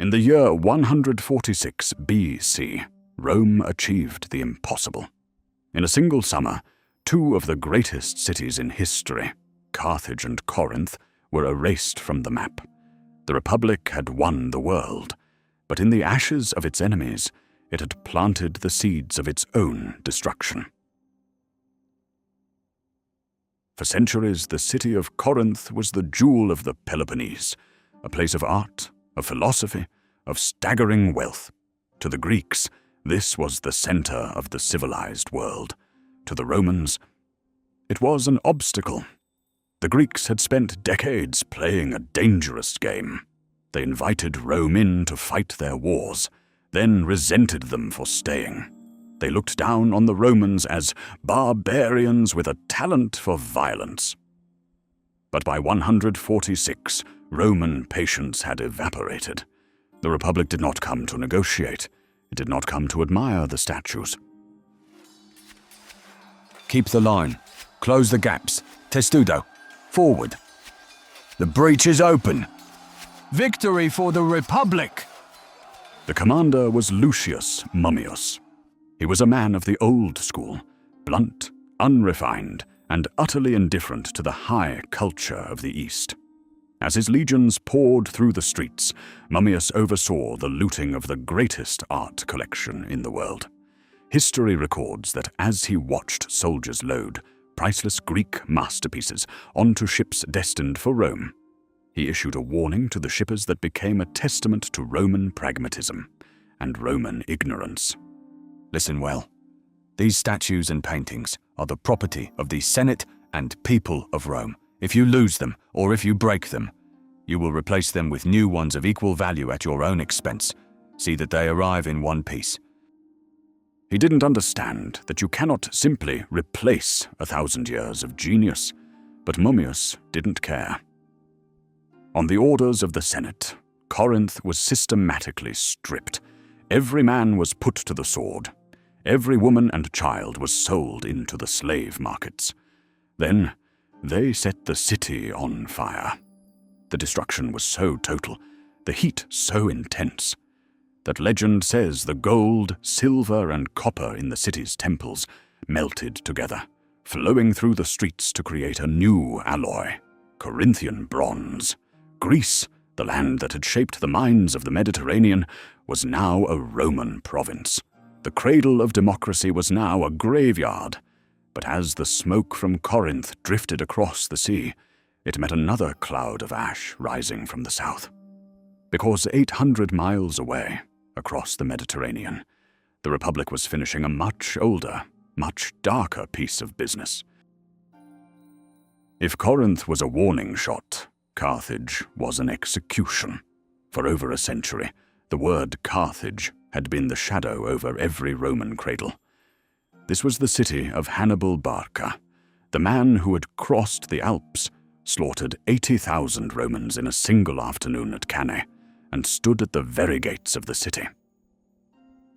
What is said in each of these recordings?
In the year 146 BC, Rome achieved the impossible. In a single summer, two of the greatest cities in history, Carthage and Corinth, were erased from the map. The Republic had won the world, but in the ashes of its enemies, it had planted the seeds of its own destruction. For centuries, the city of Corinth was the jewel of the Peloponnese, a place of art, of philosophy, of staggering wealth. To the Greeks, this was the center of the civilized world. To the Romans, it was an obstacle. The Greeks had spent decades playing a dangerous game. They invited Rome in to fight their wars, then resented them for staying. They looked down on the Romans as barbarians with a talent for violence. But by 146, Roman patience had evaporated. The Republic did not come to negotiate. It did not come to admire the statues. Keep the line. Close the gaps. Testudo. Forward. The breach is open. Victory for the Republic! The commander was Lucius Mummius. He was a man of the old school, blunt, unrefined, and utterly indifferent to the high culture of the East. As his legions poured through the streets, Mummius oversaw the looting of the greatest art collection in the world. History records that as he watched soldiers load priceless Greek masterpieces onto ships destined for Rome, he issued a warning to the shippers that became a testament to Roman pragmatism and Roman ignorance. Listen well. These statues and paintings are the property of the Senate and people of Rome. If you lose them, or if you break them, you will replace them with new ones of equal value at your own expense. See that they arrive in one piece. He didn't understand that you cannot simply replace 1,000 years of genius, but Mummius didn't care. On the orders of the Senate, Corinth was systematically stripped. Every man was put to the sword. Every woman and child was sold into the slave markets. Then, they set the city on fire. The destruction was so total, the heat so intense, that legend says the gold, silver, and copper in the city's temples melted together, flowing through the streets to create a new alloy, Corinthian bronze. Greece, the land that had shaped the minds of the Mediterranean, was now a Roman province. The cradle of democracy was now a graveyard. But as the smoke from Corinth drifted across the sea, it met another cloud of ash rising from the south. Because 800 miles away, across the Mediterranean, the Republic was finishing a much older, much darker piece of business. If Corinth was a warning shot, Carthage was an execution. For over a century, the word Carthage had been the shadow over every Roman cradle. This was the city of Hannibal Barca, the man who had crossed the Alps, slaughtered 80,000 Romans in a single afternoon at Cannae, and stood at the very gates of the city.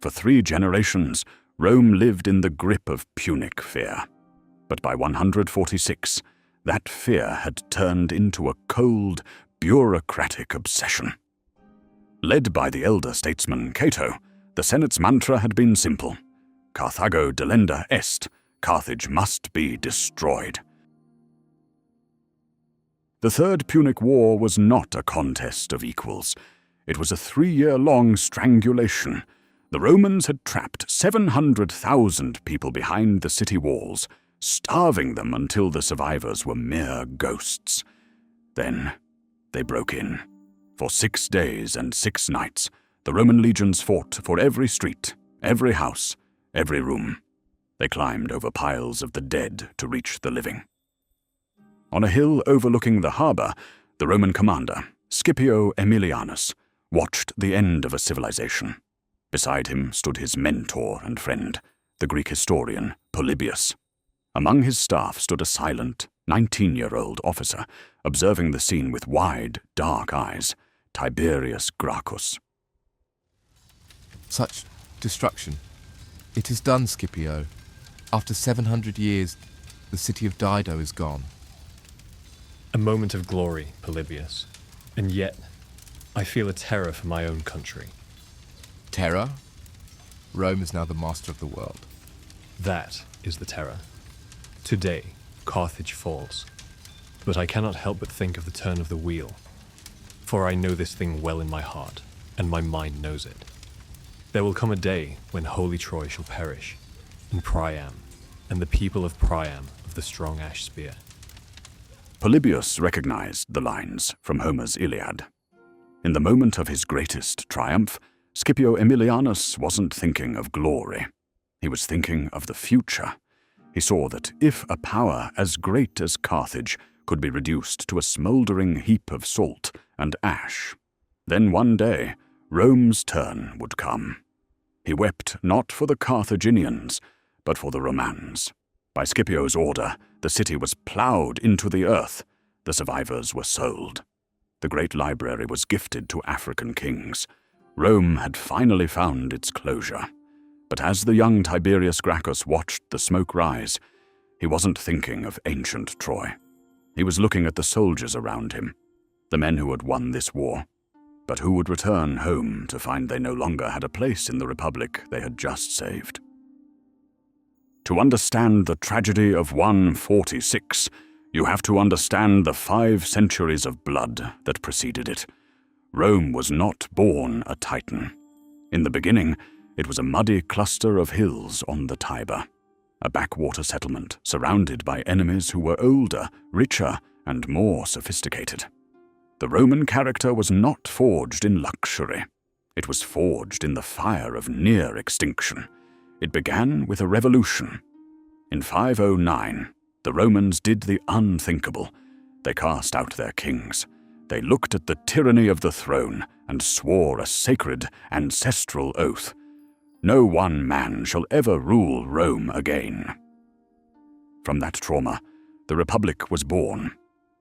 For 3 generations, Rome lived in the grip of Punic Fear. But by 146, that fear had turned into a cold, bureaucratic obsession. Led by the elder statesman Cato, the Senate's mantra had been simple: Carthago delenda est, Carthage must be destroyed. The Third Punic War was not a contest of equals. It was a 3-year-long strangulation. The Romans had trapped 700,000 people behind the city walls, starving them until the survivors were mere ghosts. Then they broke in. For 6 days and 6 nights, the Roman legions fought for every street, every house, every room. They climbed over piles of the dead to reach the living. On a hill overlooking the harbor, the Roman commander, Scipio Aemilianus, watched the end of a civilization. Beside him stood his mentor and friend, the Greek historian Polybius. Among his staff stood a silent, 19-year-old officer, observing the scene with wide, dark eyes, Tiberius Gracchus. Such destruction. It is done, Scipio. After 700 years, the city of Dido is gone. A moment of glory, Polybius. And yet, I feel a terror for my own country. Terror? Rome is now the master of the world. That is the terror. Today, Carthage falls. But I cannot help but think of the turn of the wheel. For I know this thing well in my heart, and my mind knows it. There will come a day when holy Troy shall perish, and Priam, and the people of Priam of the strong ash spear. Polybius recognized the lines from Homer's Iliad. In the moment of his greatest triumph, Scipio Aemilianus wasn't thinking of glory. He was thinking of the future. He saw that if a power as great as Carthage could be reduced to a smoldering heap of salt and ash, then one day Rome's turn would come. He wept not for the Carthaginians, but for the Romans. By Scipio's order, the city was ploughed into the earth. The survivors were sold. The great library was gifted to African kings. Rome had finally found its closure. But as the young Tiberius Gracchus watched the smoke rise, he wasn't thinking of ancient Troy. He was looking at the soldiers around him, the men who had won this war, but who would return home to find they no longer had a place in the republic they had just saved. To understand the tragedy of 146, you have to understand the 5 centuries of blood that preceded it. Rome was not born a titan. In the beginning, it was a muddy cluster of hills on the Tiber, a backwater settlement surrounded by enemies who were older, richer, and more sophisticated. The Roman character was not forged in luxury. It was forged in the fire of near extinction. It began with a revolution. In 509, the Romans did the unthinkable. They cast out their kings. They looked at the tyranny of the throne and swore a sacred, ancestral oath. No one man shall ever rule Rome again. From that trauma, the Republic was born.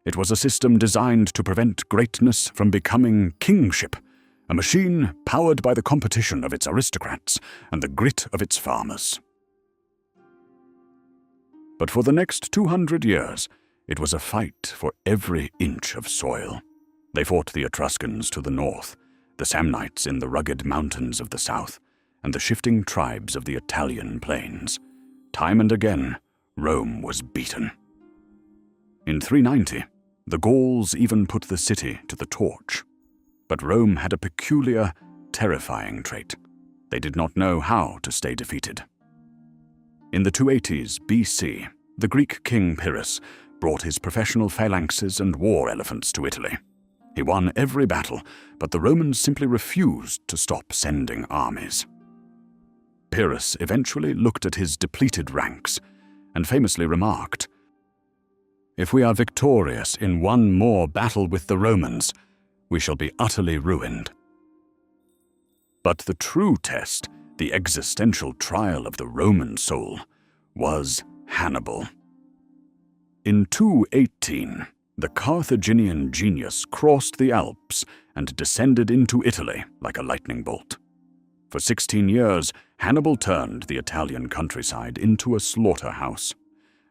It was a system designed to prevent greatness from becoming kingship, a machine powered by the competition of its aristocrats and the grit of its farmers. But for the next 200 years, it was a fight for every inch of soil. They fought the Etruscans to the north, the Samnites in the rugged mountains of the south, and the shifting tribes of the Italian plains. Time and again, Rome was beaten. In 390, the Gauls even put the city to the torch. But Rome had a peculiar, terrifying trait. They did not know how to stay defeated. In the 280s BC, the Greek king Pyrrhus brought his professional phalanxes and war elephants to Italy. He won every battle, but the Romans simply refused to stop sending armies. Pyrrhus eventually looked at his depleted ranks and famously remarked, "If we are victorious in one more battle with the Romans, we shall be utterly ruined." But the true test, the existential trial of the Roman soul, was Hannibal. In 218, the Carthaginian genius crossed the Alps and descended into Italy like a lightning bolt. For 16 years, Hannibal turned the Italian countryside into a slaughterhouse.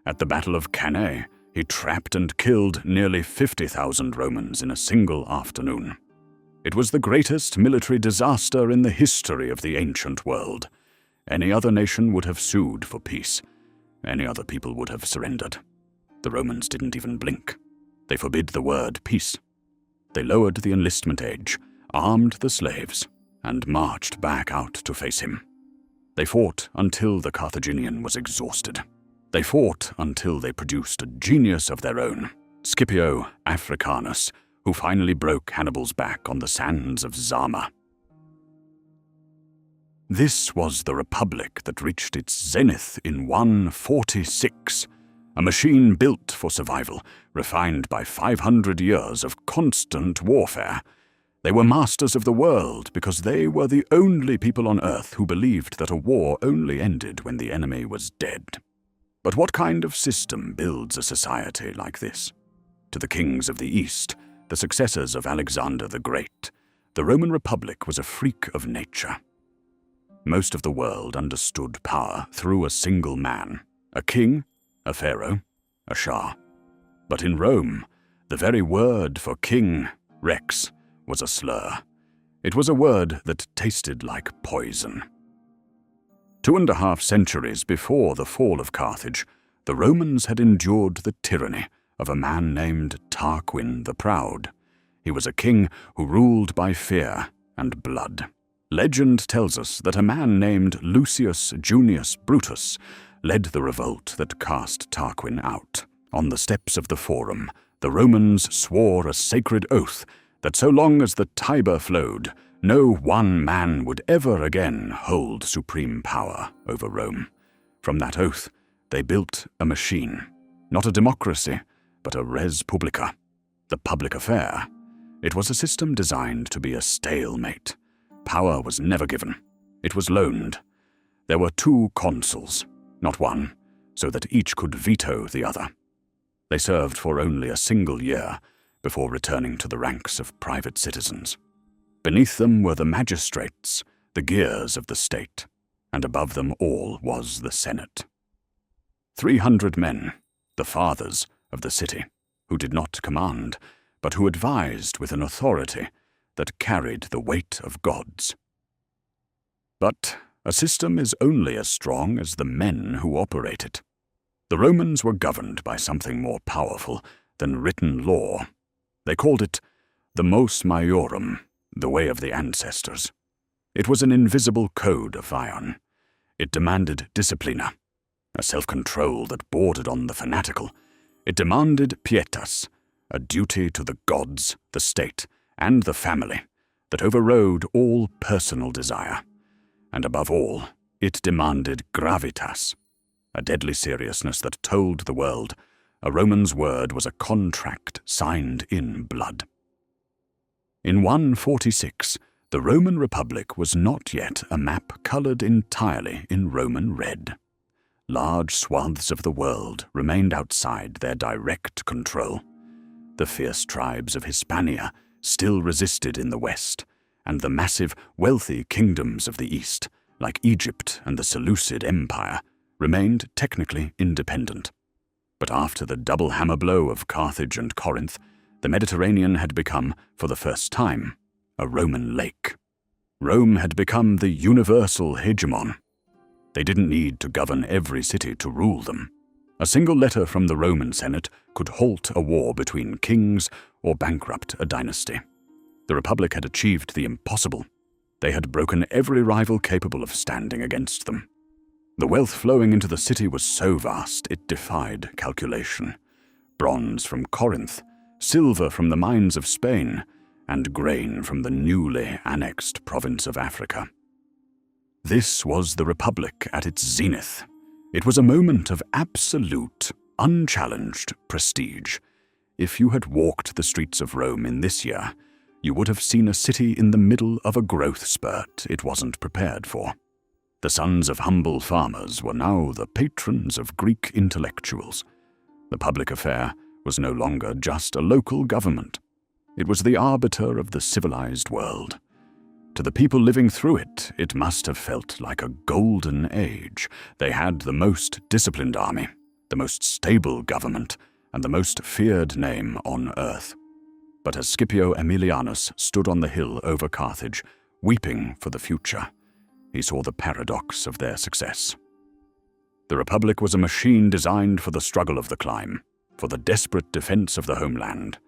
At the Battle of Cannae, he trapped and killed nearly 50,000 Romans in a single afternoon. It was the greatest military disaster in the history of the ancient world. Any other nation would have sued for peace. Any other people would have surrendered. The Romans didn't even blink. They forbid the word peace. They lowered the enlistment age, armed the slaves, and marched back out to face him. They fought until the Carthaginian was exhausted. They fought until they produced a genius of their own, Scipio Africanus, who finally broke Hannibal's back on the sands of Zama. This was the Republic that reached its zenith in 146, a machine built for survival, refined by 500 years of constant warfare. They were masters of the world because they were the only people on Earth who believed that a war only ended when the enemy was dead. But what kind of system builds a society like this? To the kings of the East, the successors of Alexander the Great, the Roman Republic was a freak of nature. Most of the world understood power through a single man, a king, a pharaoh, a shah. But in Rome, the very word for king, rex, was a slur. It was a word that tasted like poison. 2.5 centuries before the fall of Carthage, the Romans had endured the tyranny of a man named Tarquin the Proud. He was a king who ruled by fear and blood. Legend tells us that a man named Lucius Junius Brutus led the revolt that cast Tarquin out. On the steps of the Forum, the Romans swore a sacred oath that so long as the Tiber flowed, no one man would ever again hold supreme power over Rome. From that oath, they built a machine, not a democracy, but a res publica, the public affair. It was a system designed to be a stalemate. Power was never given. It was loaned. There were 2 consuls, not one, so that each could veto the other. They served for only a single year before returning to the ranks of private citizens. Beneath them were the magistrates, the gears of the state, and above them all was the Senate. 300 men, the fathers of the city, who did not command, but who advised with an authority that carried the weight of gods. But a system is only as strong as the men who operate it. The Romans were governed by something more powerful than written law. They called it the mos maiorum, the way of the ancestors. It was an invisible code of iron. It demanded disciplina, a self-control that bordered on the fanatical. It demanded pietas, a duty to the gods, the state, and the family that overrode all personal desire. And above all, it demanded gravitas, a deadly seriousness that told the world a Roman's word was a contract signed in blood. In 146, the Roman Republic was not yet a map colored entirely in Roman red. Large swaths of the world remained outside their direct control. The fierce tribes of Hispania still resisted in the west, and the massive, wealthy kingdoms of the east, like Egypt and the Seleucid Empire, remained technically independent. But after the double hammer blow of Carthage and Corinth, the Mediterranean had become, for the first time, a Roman lake. Rome had become the universal hegemon. They didn't need to govern every city to rule them. A single letter from the Roman Senate could halt a war between kings or bankrupt a dynasty. The Republic had achieved the impossible. They had broken every rival capable of standing against them. The wealth flowing into the city was so vast it defied calculation. Bronze from Corinth, silver from the mines of Spain, and grain from the newly annexed province of Africa. This was the Republic at its zenith. It was a moment of absolute, unchallenged prestige. If you had walked the streets of Rome in this year, you would have seen a city in the middle of a growth spurt it wasn't prepared for. The sons of humble farmers were now the patrons of Greek intellectuals. The public affair was no longer just a local government. It was the arbiter of the civilized world. To the people living through it, it must have felt like a golden age. They had the most disciplined army, the most stable government, and the most feared name on earth. But as Scipio Aemilianus stood on the hill over Carthage, weeping for the future, he saw the paradox of their success. The Republic was a machine designed for the struggle of the climb, for the desperate defense of the homeland.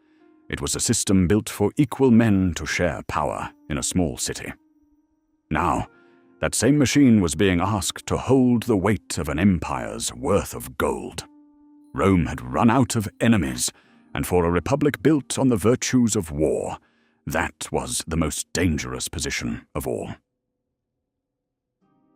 It was a system built for equal men to share power in a small city. Now, that same machine was being asked to hold the weight of an empire's worth of gold. Rome had run out of enemies, and for a republic built on the virtues of war, that was the most dangerous position of all.